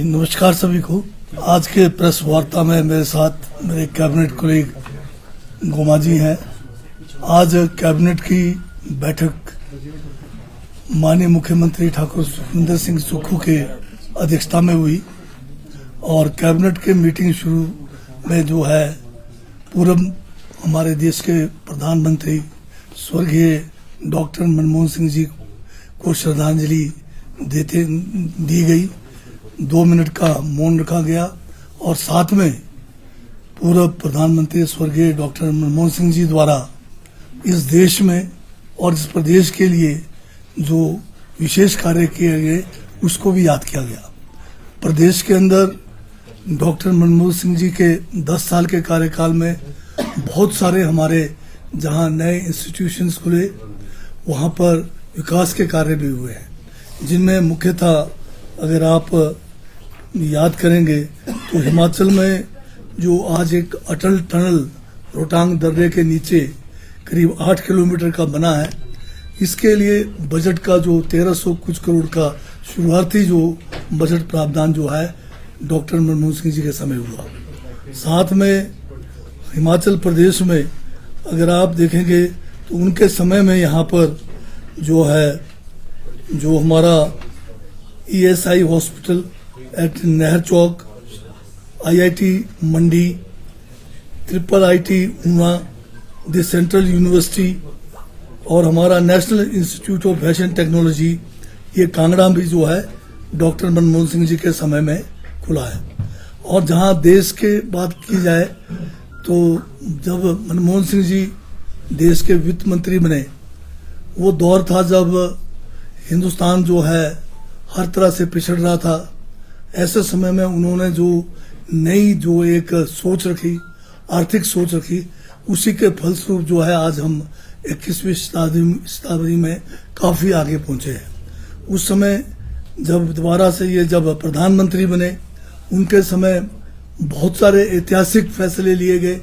नमस्कार सभी को। आज के प्रेस वार्ता में मेरे साथ मेरे कैबिनेट कोलीग गोमा जी हैं। आज कैबिनेट की बैठक माननीय मुख्यमंत्री ठाकुर सुखविंदर सिंह सुक्खू के अध्यक्षता में हुई और कैबिनेट के मीटिंग शुरू में जो है पूर्व हमारे देश के प्रधानमंत्री स्वर्गीय डॉक्टर मनमोहन सिंह जी को श्रद्धांजलि दी गई। 2 मिनट का मौन रखा गया और साथ में पूर्व प्रधानमंत्री स्वर्गीय डॉक्टर मनमोहन सिंह जी द्वारा इस देश में और इस प्रदेश के लिए जो विशेष कार्य किए गए उसको भी याद किया गया। प्रदेश के अंदर डॉक्टर मनमोहन सिंह जी के 10 साल के कार्यकाल में बहुत सारे हमारे जहां नए इंस्टीट्यूशंस खुले वहां पर विकास के कार्य भी हुए हैं, जिनमें मुख्यतः अगर आप याद करेंगे तो हिमाचल में जो आज एक अटल टनल रोहतांग दर्रे के नीचे करीब 8 किलोमीटर का बना है, इसके लिए बजट का जो 1300 कुछ करोड़ का शुरुआती जो बजट प्रावधान जो है डॉक्टर मनमोहन सिंह जी के समय हुआ। साथ में हिमाचल प्रदेश में अगर आप देखेंगे तो उनके समय में यहाँ पर जो है जो हमारा ESI हॉस्पिटल एट नहर चौक, IIT Mandi, IIT Una, the central university और हमारा national institute of fashion technology, ये कांगड़ा भी जो है डॉक्टर मनमोहन सिंह जी के समय में खुला है। और जहां देश के बात की जाए तो जब मनमोहन सिंह जी देश के वित्त मंत्री बने, वो दौर था जब हिंदुस्तान जो है हर तरह से पिछड़ रहा था। ऐसे समय में उन्होंने जो नई जो एक सोच रखी, आर्थिक सोच रखी, उसी के फलस्वरूप जो है आज हम 21वीं शताब्दी में काफी आगे पहुंचे हैं। उस समय जब दोबारा से ये जब प्रधानमंत्री बने, उनके समय बहुत सारे ऐतिहासिक फैसले लिए गए,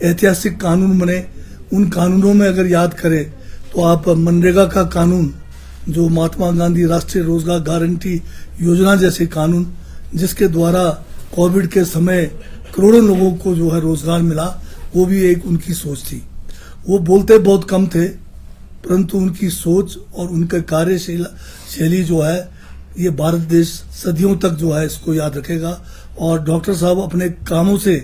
ऐतिहासिक कानून बने। उन कानूनों में अगर याद करें तो आप मनरेगा का कानून, जो महात्मा गांधी राष्ट्रीय रोजगार गारंटी योजना जैसे कानून, जिसके द्वारा कोविड के समय करोड़ों लोगों को जो है रोजगार मिला, वो भी एक उनकी सोच थी। वो बोलते बहुत कम थे, परंतु उनकी सोच और उनका कार्यशैली जो है ये भारत देश सदियों तक जो है इसको याद रखेगा। और डॉक्टर साहब अपने कामों से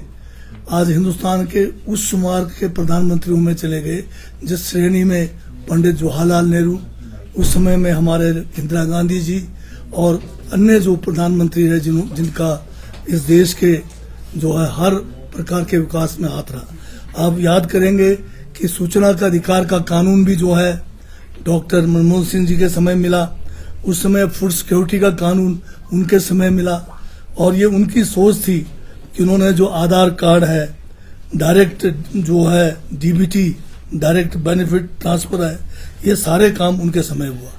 आज हिंदुस्तान के उस शुमार के प्रधानमंत्रियों में चले गए जिस श्रेणी में पंडित जवाहरलाल नेहरू, उस समय में हमारे इंदिरा गांधी जी और अन्य जो प्रधानमंत्री है जिनका इस देश के जो है हर प्रकार के विकास में हाथ रहा। आप याद करेंगे कि सूचना का अधिकार का कानून भी जो है डॉक्टर मनमोहन सिंह जी के समय मिला। उस समय फूड सिक्योरिटी का कानून उनके समय मिला और ये उनकी सोच थी कि उन्होंने जो आधार कार्ड है, डायरेक्ट जो है DBT डायरेक्ट बेनिफिट ट्रांसफर है, ये सारे काम उनके समय हुआ।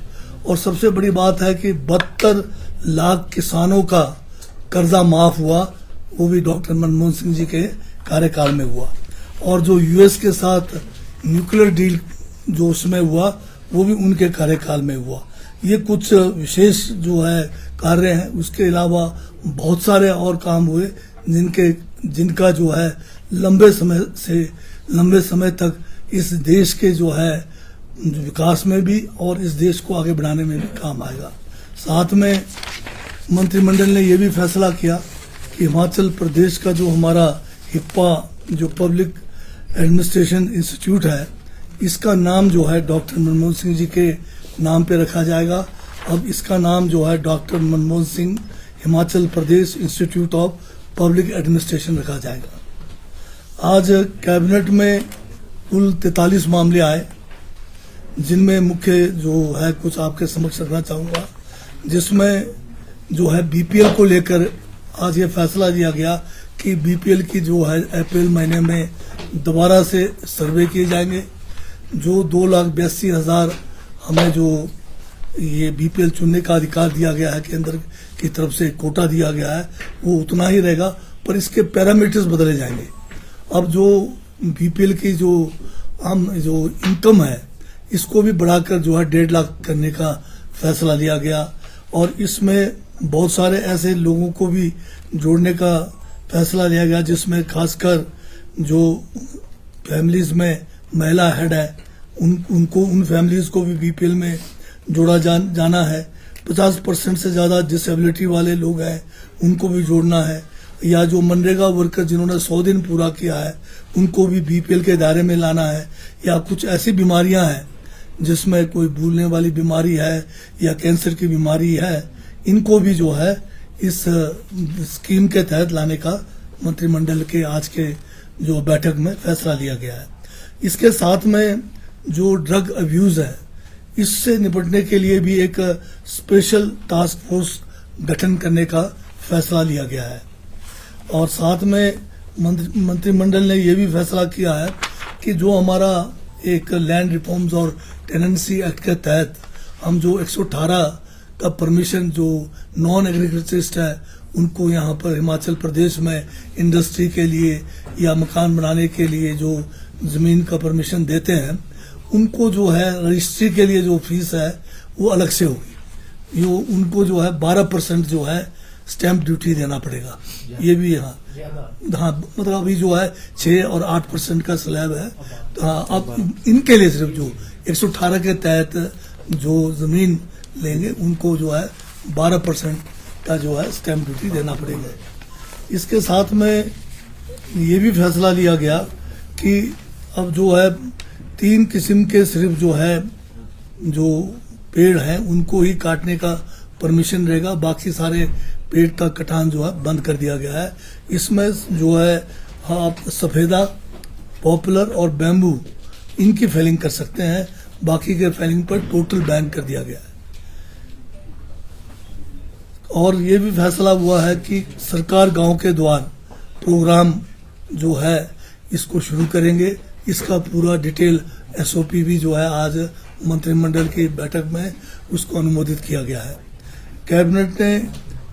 और सबसे बड़ी बात है कि 72 लाख किसानों का कर्जा माफ हुआ, वो भी डॉक्टर मनमोहन सिंह जी के कार्यकाल में हुआ। और जो US के साथ न्यूक्लियर डील जो उसमें हुआ, वो भी उनके कार्यकाल में हुआ। ये कुछ विशेष जो है कार्य हैं। उसके अलावा बहुत सारे और काम हुए जिनका जो है लंबे समय तक इस देश के जो है विकास में भी और इस देश को आगे बढ़ाने में भी काम आएगा। साथ में मंत्रिमंडल ने यह भी फैसला किया कि हिमाचल प्रदेश का जो हमारा हिप्पा जो पब्लिक एडमिनिस्ट्रेशन इंस्टीट्यूट है, इसका नाम जो है डॉक्टर मनमोहन सिंह जी के नाम पे रखा जाएगा। अब इसका नाम जो है doctor Manmohan Singh Himachal Pradesh institute of public administration रखा जाएगा। आज कैबिनेट में कुल 43 मामले आए, जिनमें मुख्य जो है कुछ आपके समक्ष रखना चाहूँगा, जिसमें जो है BPL को लेकर आज ये फैसला लिया गया कि BPL की जो है अप्रैल महीने में दोबारा से सर्वे किए जाएंगे। जो 2,82,000 हमें जो ये BPL चुनने का अधिकार दिया गया है, केंद्र की तरफ से कोटा दिया गया है, वो उतना ही रहेगा, पर इसके पैरामीटर्स बदले जाएंगे। अब जो BPL की जो इनकम है, इसको भी बढ़ाकर जो है 1.5 लाख करने का फैसला लिया गया। और इसमें बहुत सारे ऐसे लोगों को भी जोड़ने का फैसला लिया गया, जिसमें खासकर जो फैमिलीज में महिला हेड है उन फैमिलीज को भी बीपीएल में जोड़ा जाना है। 50% से ज़्यादा डिसेबिलिटी वाले लोग हैं उनको भी जोड़ना है, या जो मनरेगा वर्कर जिन्होंने 100 दिन पूरा किया है उनको भी बीपीएल के दायरे में लाना है, या कुछ ऐसी बीमारियां हैं जिसमें कोई भूलने वाली बीमारी है या कैंसर की बीमारी है, इनको भी जो है इस स्कीम के तहत लाने का मंत्रिमंडल के आज के जो बैठक में फैसला लिया गया है। इसके साथ में जो ड्रग अब्यूज है इससे निपटने के लिए भी एक स्पेशल टास्क फोर्स गठन करने का फैसला लिया गया है। और साथ में मंत्रिमंडल ने यह भी फैसला किया है कि जो हमारा एक लैंड रिफॉर्म्स और टेनेंसी एक्ट के तहत हम जो 118 का परमिशन जो नॉन एग्रीकल्चरिस्ट है उनको यहाँ पर हिमाचल प्रदेश में इंडस्ट्री के लिए या मकान बनाने के लिए जो जमीन का परमिशन देते हैं उनको जो है रजिस्ट्री के लिए जो फीस है वो अलग से होगी। यो उनको जो है 12% जो है स्टैंप ड्यूटी देना पड़ेगा। ये भी हाँ मतलब अभी जो है 6 और 8% का स्लैब है। तो हाँ अब इनके लिए सिर्फ जो 118 के तहत जो जमीन लेंगे उनको जो है 12% का जो है स्टैंप ड्यूटी देना पड़ेगा। इसके साथ में ये भी फैसला लिया गया कि अब जो है 3 किस्म के सिर्फ जो है जो पेड़ हैं उनको ही काटने का परमिशन रहेगा, बाकी सारे पेड़ का कटान जो है बंद कर दिया गया है। इसमें जो है आप सफेदा, पॉपुलर और बैम्बू इनकी फेलिंग कर सकते हैं, बाकी के फेलिंग पर टोटल बैन कर दिया गया है। और ये भी फैसला हुआ है कि सरकार गांव के द्वार प्रोग्राम जो है इसको शुरू करेंगे। इसका पूरा डिटेल एसओपी भी जो है आज मंत्रिमंडल की बैठक में उसको अनुमोदित किया गया है। कैबिनेट ने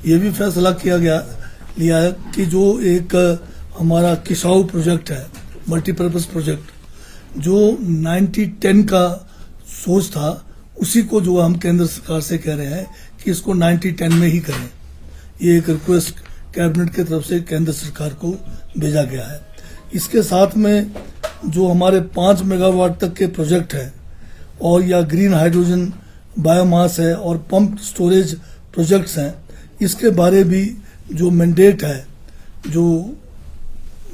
यह भी फैसला लिया है कि जो एक हमारा किसाऊ प्रोजेक्ट है, मल्टीपर्पज प्रोजेक्ट, जो 90-10 का सोच था उसी को जो हम केंद्र सरकार से कह रहे हैं कि इसको 90-10 में ही करें। ये एक रिक्वेस्ट कैबिनेट की तरफ से केंद्र सरकार को भेजा गया है। इसके साथ में जो हमारे 5 मेगावाट तक के प्रोजेक्ट हैं और या ग्रीन हाइड्रोजन बायोमास है और पंप स्टोरेज प्रोजेक्ट्स हैं, इसके बारे भी जो मैंडेट है जो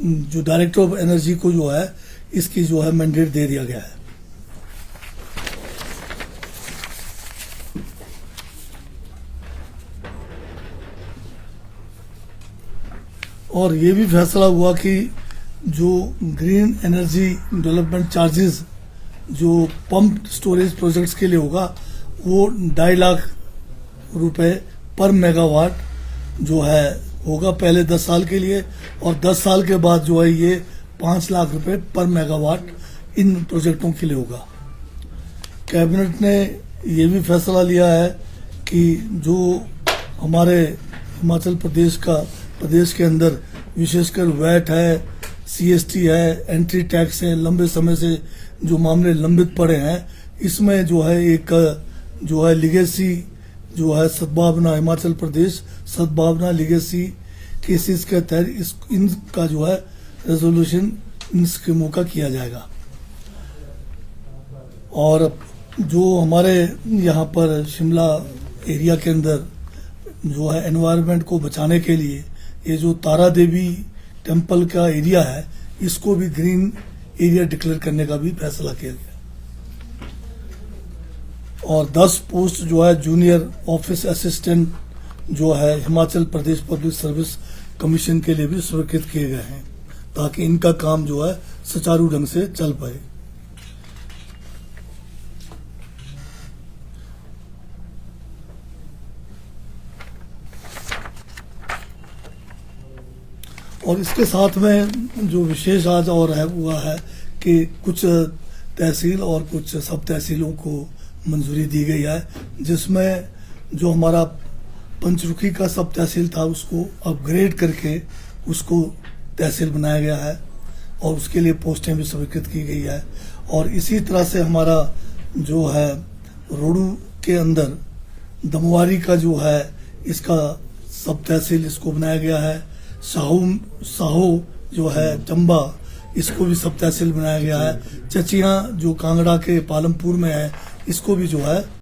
डायरेक्टर ऑफ एनर्जी को जो है इसकी जो है मैंडेट दे दिया गया है। और ये भी फैसला हुआ कि जो ग्रीन एनर्जी डेवलपमेंट चार्जेस जो पंप स्टोरेज प्रोजेक्ट्स के लिए होगा वो 2.5 लाख रुपए पर मेगावाट जो है होगा पहले 10 साल के लिए, और 10 साल के बाद जो है ये 5 लाख रुपए पर मेगावाट इन प्रोजेक्टों के लिए होगा। कैबिनेट ने ये भी फैसला लिया है कि जो हमारे हिमाचल प्रदेश के अंदर विशेषकर वैट है, सीएसटी है, एंट्री टैक्स है, लंबे समय से जो मामले लंबित पड़े हैं, इसमें जो है एक जो है लीगेसी जो है सद्भावना हिमाचल प्रदेश सद्भावना लीगेसी केसेस के तहत इनका जो है रेजोल्यूशन इन स्कीमों का किया जाएगा। और जो हमारे यहाँ पर शिमला एरिया के अंदर जो है एनवायरनमेंट को बचाने के लिए ये जो तारा देवी टेम्पल का एरिया है इसको भी ग्रीन एरिया डिक्लेयर करने का भी फैसला किया गया। और 10 पोस्ट जो है जूनियर ऑफिस असिस्टेंट जो है Himachal Pradesh public service commission के लिए भी स्वीकृत किए गए हैं ताकि इनका काम जो है सुचारू ढंग से चल पाए। और इसके साथ में जो विशेष आज और है हुआ है कि कुछ तहसील और कुछ सब तहसीलों को मंजूरी दी गई है, जिसमें जो हमारा पंचरुखी का सब तहसील था उसको अपग्रेड करके उसको तहसील बनाया गया है और उसके लिए पोस्टें भी स्वीकृत की गई है। और इसी तरह से हमारा जो है रोडू के अंदर दमवारी का जो है इसका सब तहसील इसको बनाया गया है। साहो जो है चंबा, इसको भी सब तहसील बनाया गया है। चचियां जो कांगड़ा के पालमपुर में है, इसको भी जो है